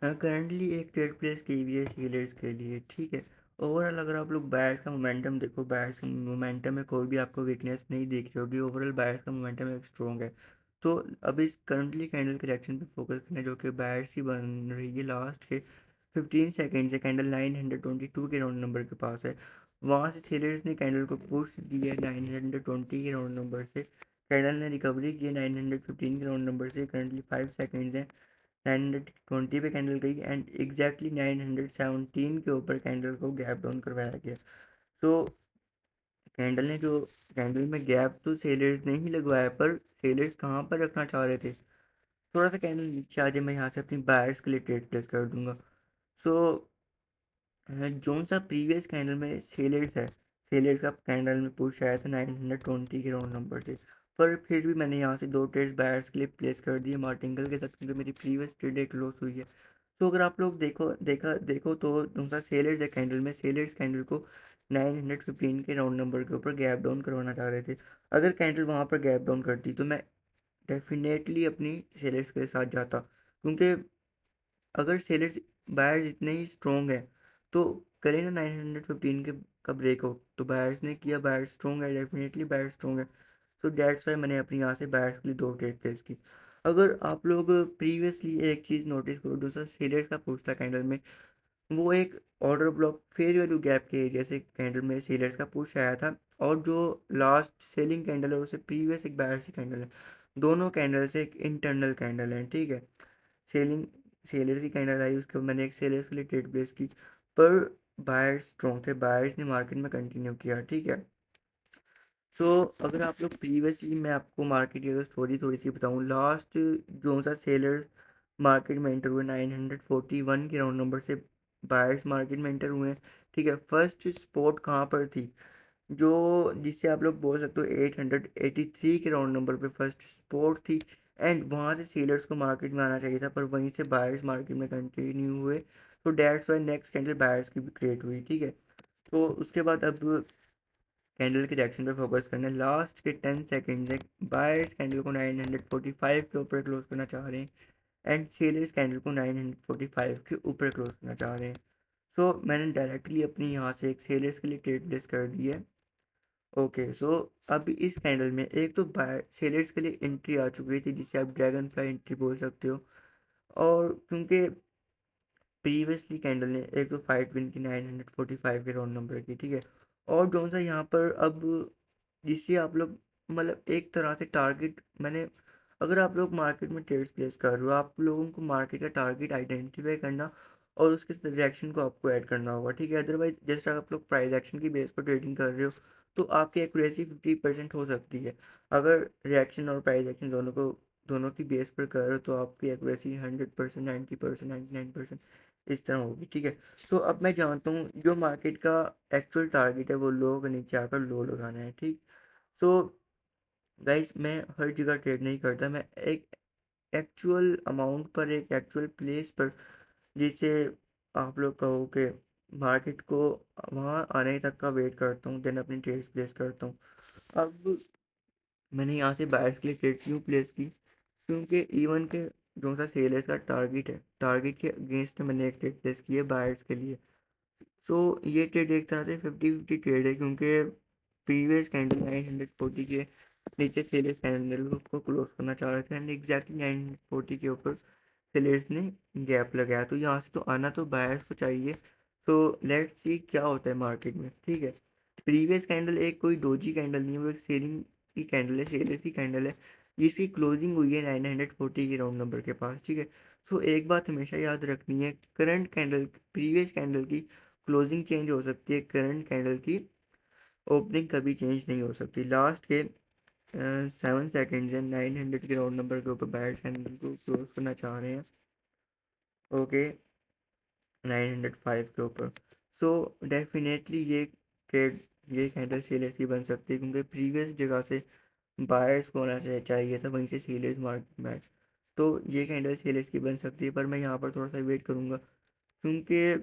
Currently एक trade place की हुई है सेलर्स के लिए, ठीक है। ओवरऑल अगर आप लोग बायर्स का मोमेंटम देखो, बायर्स का मोमेंटम में कोई भी आपको वीकनेस नहीं दिख रही होगी। ओवरऑल बायर्स का मोमेंटम एक स्ट्रॉन्ग है। तो अब इस करंटली कैंडल के रिएक्शन पे फोकस करना है, जो कि बायर्स ही बन रही है। लास्ट के 15 सेकेंड से कैंडल 922 के राउंड नंबर के पास है। वहाँ से सेलर्स ने कैंडल को पुश दिया 920 के राउंड नंबर से। कैंडल ने रिकवरी की है 915 के राउंड नंबर से। करंटली 5 सेकेंड्स है, 920 पे कैंडल गई एंड एग्जैक्टली 917 के ऊपर कैंडल को गैप डाउन करवाया गया। सो कैंडल ने जो कैंडल में गैप तो सेलर्स ने ही लगवाया, पर सेलर्स कहाँ पर रखना चाह रहे थे। थोड़ा सा कैंडल नीचे आ जाए, मैं यहाँ से अपनी बायर्स के लिए ट्रेड प्लेस कर दूंगा। सो जोन सा प्रीवियस कैंडल में सेलर्स है, सेलर्स का कैंडल में पुश आया था 920 के राउंड नंबर से। पर फिर भी मैंने यहाँ से दो ट्रेड्स बायर्स के लिए प्लेस कर दिए मार्टिंगल के साथ, क्योंकि मेरी प्रीवियस ट्रेड एक लॉस हुई है। तो अगर आप लोग देखो तो दूसरा सेलर्स है कैंडल में, सेलर्स कैंडल को 915 के राउंड नंबर के ऊपर गैप डाउन करवाना चाह रहे थे। अगर कैंडल वहाँ पर गैप डाउन करती तो मैं डेफिनेटली अपनी सेलर्स के साथ जाता, क्योंकि अगर सेलर्स बायर्स इतने ही स्ट्रॉन्ग है तो करें ना 915 के का ब्रेकआउट। तो बायर्स ने किया, बायर्स स्ट्रॉन्ग है, डेफिनेटली बायर्स स्ट्रॉन्ग है। तो डेट्स वाई मैंने अपनी यहाँ से बायर्स के लिए दो ट्रेड प्लेस की। अगर आप लोग प्रीवियसली एक चीज़ नोटिस करो, दूसरा सेलर्स का पूछता कैंडल में, वो एक order block fair value gap के एरिया से कैंडल में सेलर्स का पुश आया था। और जो लास्ट सेलिंग कैंडल है उससे प्रीवियस एक बायर्स की कैंडल है। दोनों कैंडल से एक इंटरनल कैंडल है, ठीक है। सेलिंग सेलर की कैंडल आई, उसके बाद मैंने एक सेलर्स के लिए ट्रेड प्लेस की। पर बायर्स स्ट्रॉन्ग थे, बायर्स ने मार्केट में कंटिन्यू किया, ठीक है। सो अगर आप लोग प्रीवियसली, मैं आपको मार्केट की अगर स्टोरी थोड़ी सी बताऊँ, लास्ट जो सा सेलर्स मार्केट में एंटर हुए 941 के राउंड नंबर से बायर्स मार्केट में एंटर हुए हैं, ठीक है। फर्स्ट स्पॉट कहाँ पर थी, जो जिससे आप लोग बोल सकते हो 883 के राउंड नंबर पे फर्स्ट स्पॉट थी। एंड वहाँ से सेलर्स को मार्केट में आना चाहिए था, पर वहीं से बायर्स मार्केट में कंटिन्यू हुए। तो that's why next candle buyers की भी क्रिएट हुई, ठीक है। तो उसके बाद अब कैंडल के रिएक्शन पे फोकस करना है। लास्ट के 10 सेकेंड में बायर्स कैंडल को 945 के ऊपर क्लोज करना चाह रहे हैं एंड सेलर्स कैंडल को 945 के ऊपर क्लोज करना चाह रहे हैं। सो मैंने डायरेक्टली अपनी यहाँ से एक सेलर्स के लिए ट्रेड प्लेस कर दी है। ओके, सो अब इस कैंडल में एक तो बाय सेलर्स के लिए एंट्री आ चुकी थी, जिसे आप ड्रैगन फ्लाई एंट्री बोल सकते हो। और क्योंकि प्रीवियसली कैंडल ने एक तो फाइट विन की 945 के राउंड नंबर की, ठीक है। और जो सा यहाँ पर अब जिससे आप लोग मतलब एक तरह से टारगेट मैंने, अगर आप लोग मार्केट में ट्रेड्स प्लेस कर रहे हो, आप लोगों को मार्केट का टारगेट आइडेंटिफाई करना और उसके रिएक्शन को आपको ऐड करना होगा, ठीक है। अदरवाइज जैसे आप लोग प्राइस एक्शन की बेस पर ट्रेडिंग कर रहे हो तो आपकी एक्यूरेसी 50% हो सकती है। अगर रिएक्शन और प्राइस एक्शन दोनों की बेस पर कर रहे हो तो आपकी एक्यूरेसी 100%, 90%, 99% इस तरह होगी, ठीक है। सो अब मैं जानता हूँ जो मार्केट का एक्चुअल टारगेट है वो लो के नीचे आकर लो लगाना है, ठीक। सो गाइस, मैं हर जगह ट्रेड नहीं करता, मैं एक एक्चुअल अमाउंट पर, एक एक्चुअल प्लेस पर, जिसे आप लोग कहो कि मार्केट को वहाँ आने तक का वेट करता हूँ, देन अपनी ट्रेड्स प्लेस करता हूँ। अब मैंने यहाँ से बायर्स के लिए ट्रेड क्यों प्लेस की, क्योंकि इवन के जो सा सेलर्स का टारगेट है, टारगेट के अगेंस्ट मैंने एक ट्रेड प्लेस की है बायर्स के लिए। सो ये ट्रेड एक तरह से 50-50 ट्रेड है, क्योंकि प्रीवियस कैंडल 940 के नीचे सेलर्स कैंडल को क्लोज करना चाह रहे थे एंड एग्जैक्टली 940 के ऊपर सेलर्स ने गैप लगाया। तो यहाँ से तो आना तो बायर्स को चाहिए। सो लेट्स सी क्या होता है मार्केट में, ठीक है। प्रीवियस कैंडल एक कोई डोजी कैंडल नहीं है, वो एक सेलिंग की कैंडल है, सेलर्स की कैंडल है, जिसकी क्लोजिंग हुई है 940 के राउंड नंबर के पास, ठीक है। सो एक बात हमेशा याद रखनी है, करंट कैंडल प्रीवियस कैंडल की क्लोजिंग चेंज हो सकती है, करंट कैंडल की ओपनिंग कभी चेंज नहीं हो सकती। लास्ट के 7 सेकेंड है, 900 के राउंड नंबर के ऊपर बायर्स कैंडल को क्लोज करना चाह रहे हैं, ओके, 905 के ऊपर। सो डेफिनेटली ये कैंडल सेलर्स की बन सकती है, क्योंकि प्रीवियस जगह से बायर्स को होना चाहिए था, वहीं से सेलर्स मार्केट में आए। तो ये कैंडल सेलर्स की बन सकती है, पर मैं यहाँ पर थोड़ा सा वेट करूँगा, क्योंकि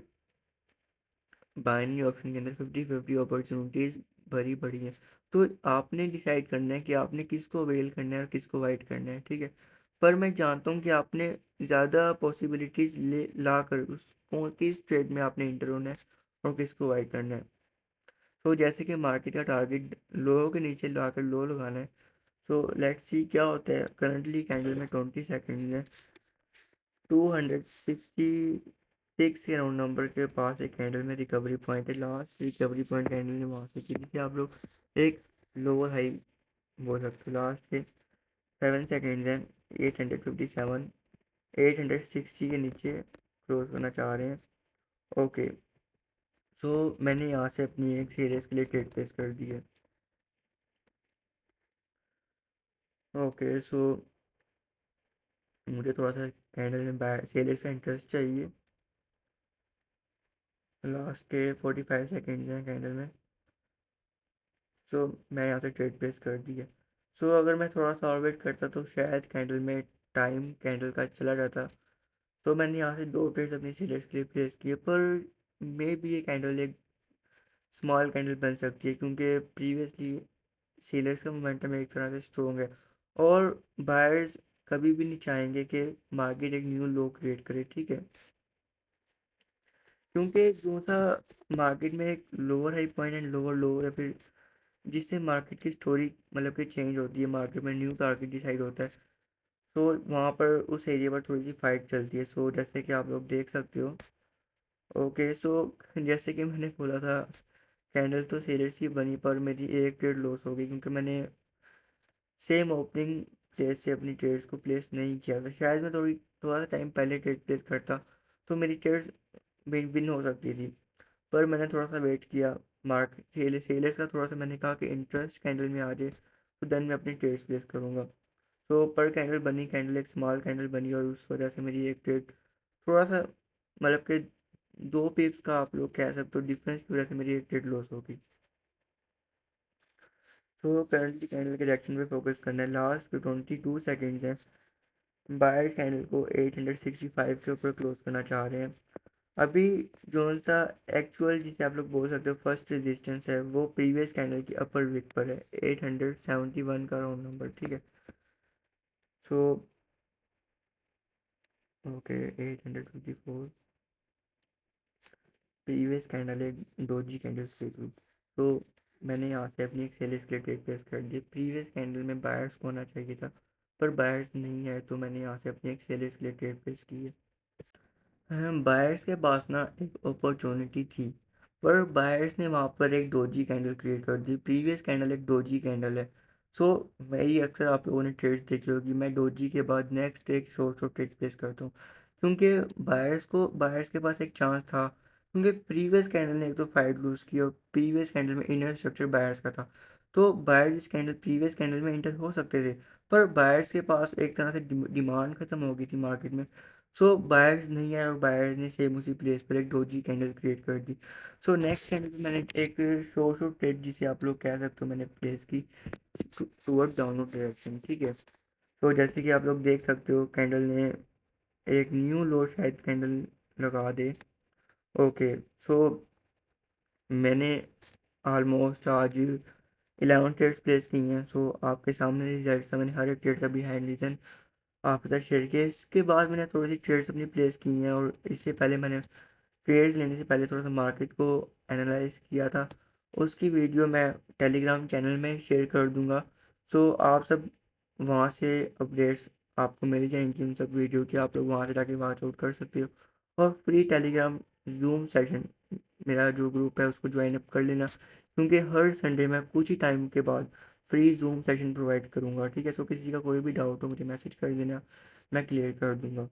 बाइनरी ऑप्शन के अंदर 50-50 अपॉर्चुनिटीज़ भरी पड़ी हैं। तो आपने डिसाइड करना है कि आपने किसको अवेल करना है और किसको वाइट करना है, ठीक है। पर मैं जानता हूँ कि आपने ज़्यादा पॉसिबिलिटीज़ ले लाकर उसको किस ट्रेड में आपने एंटर होना है और किसको अवॉइड करना है। तो जैसे कि मार्केट का टारगेट लो के नीचे लाकर लो लगाना है। सो लेट्स सी क्या होता है। करंटली कैंडल में 20 सेकंड है, 266 के राउंड नंबर के पास एक कैंडल में रिकवरी पॉइंट है। लास्ट रिकवरी पॉइंट कैंडल ने वहाँ से की, जिसे आप लोग एक लोअर हाई बोल सकते हो। लास्ट के 7 सेकेंड हैं, 857, 860 के नीचे क्लोज करना चाह रहे हैं। ओके, सो मैंने यहाँ से अपनी एक सीरीज के लिए ट्रेड प्लेस कर दी है। ओके, सो मुझे थोड़ा सा कैंडल में बाय सेलर्स का इंटरेस्ट चाहिए। लास्ट के 45 सेकेंड हैं कैंडल में। सो मैं यहाँ से ट्रेड प्लेस कर दी है। सो अगर मैं थोड़ा सा और वेट करता तो शायद कैंडल में टाइम कैंडल का चला जाता। तो मैंने यहाँ से 2 ट्रेड्स अपनी सेलर्स के लिए प्लेस किए, पर मे भी ये कैंडल एक स्मॉल कैंडल बन सकती है, क्योंकि प्रीवियसली सेलर्स का मोमेंटम एक तरह से स्ट्रॉन्ग है और बायर्स कभी भी नहीं चाहेंगे कि मार्केट एक न्यू लो क्रिएट करे, ठीक है। क्योंकि जो सा मार्केट में एक lower high point and lower लो या फिर जिससे मार्केट की स्टोरी मतलब कि चेंज होती है, मार्केट में न्यू टारगेट डिसाइड होता है। तो वहाँ पर उस एरिया पर थोड़ी सी फाइट चलती है। सो जैसे कि आप लोग देख सकते हो। ओके, सो जैसे कि मैंने बोला था, कैंडल तो सेलर्स की बनी पर मेरी एक ट्रेड लॉस हो गई, क्योंकि मैंने सेम ओपनिंग प्लेस से अपनी ट्रेड्स को प्लेस नहीं किया था। शायद मैं थोड़ा सा टाइम पहले ट्रेड प्लेस करता तो मेरी ट्रेड्स विन हो सकती थी, पर मैंने थोड़ा सा वेट किया। मार्केट सेलर्स का थोड़ा सा मैंने कहा कि इंटरेस्ट कैंडल में आ जाए तो देन मैं अपनी ट्रेड्स प्लेस करूँगा। तो पर कैंडल बनी, कैंडल एक स्मॉल कैंडल बनी और उस वजह से मेरी एक ट्रेड थोड़ा सा मतलब कि 2 पिप्स का आप लोग कह सकते हो डिफरेंस की वजह से मेरी एक ट्रेड लॉस होगी। तो करंटली कैंडल के डायरेक्शन पे फोकस करना है। लास्ट के 22 सेकेंड्स हैं, बायर्स कैंडल को 865 के ऊपर क्लोज करना चाह रहे हैं। अभी जोन सा एक्चुअल जिसे आप लोग बोल सकते हो फर्स्ट रेजिस्टेंस है, वो प्रीवियस कैंडल की अपर विक पर है, 871 का राउंड नंबर, ठीक है। सो ओके, 854 प्रीवियस कैंडल एक डोजी कैंडल स्टिक हुई। तो मैंने यहाँ से अपनी एक सेल के लिए ट्रेड प्लेस कर दी। प्रीवियस कैंडल में बायर्स को होना चाहिए था, पर बायर्स नहीं है, तो मैंने यहाँ से अपनी एक सेल के लिए ट्रेड प्लेस की है। बायर्स के पास ना एक अपॉर्चुनिटी थी, पर बायर्स ने वहाँ पर एक डोजी कैंडल क्रिएट कर दी। प्रीवियस कैंडल एक डोजी कैंडल है। सो मेरी अक्सर आप लोगों ने ट्रेड्स देखी होगी, मैं डोजी के बाद नेक्स्ट एक शॉर्ट ट्रेड प्लेस करता हूँ, क्योंकि बायर्स के पास एक चांस था, क्योंकि प्रीवियस कैंडल ने एक तो फाइट लूज़ की और प्रीवियस कैंडल में इनर स्ट्रक्चर बायर्स का था। तो बायर्स इस कैंडल प्रीवियस कैंडल में इंटर हो सकते थे, पर बायर्स के पास एक तरह से डिमांड खत्म हो गई थी मार्केट में। सो बायर्स नहीं आया और बायर्स ने सेम उसी प्लेस पर एक डोजी कैंडल क्रिएट कर दी। सो नेक्स्ट कैंडल पे मैंने एक शॉर्ट ट्रेड जिसे आप लोग कह सकते हो मैंने प्लेस की टूवर्ड डाउनवर्ड डायरेक्शन, ठीक है। तो जैसे कि आप लोग देख सकते हो कैंडल ने एक न्यू लो शायद कैंडल लगा दे। ओके, सो मैंने ऑलमोस्ट आज 11 ट्रेड्स प्लेस की हैं। सो आपके सामने रिजल्ट था, मैंने हर एक ट्रेड का बिहाइंड रीजन आपके साथ शेयर किया। इसके बाद मैंने थोड़ी सी ट्रेड्स अपनी प्लेस की हैं और इससे पहले मैंने ट्रेड लेने से पहले थोड़ा सा मार्केट को एनालाइज किया था। उसकी वीडियो मैं टेलीग्राम चैनल में शेयर कर दूंगा। सो आप सब वहाँ से अपडेट्स आपको मिल जाएंगी उन सब वीडियो की, आप लोग वहाँ से जाके वॉच आउट कर सकते हो। और फ्री टेलीग्राम जूम सेशन मेरा जो ग्रुप है उसको ज्वाइन अप कर लेना, क्योंकि हर संडे मैं कुछ ही टाइम के बाद फ्री जूम सेशन प्रोवाइड करूँगा, ठीक है। सो किसी का कोई भी डाउट हो मुझे मैसेज कर देना, मैं क्लियर कर दूँगा।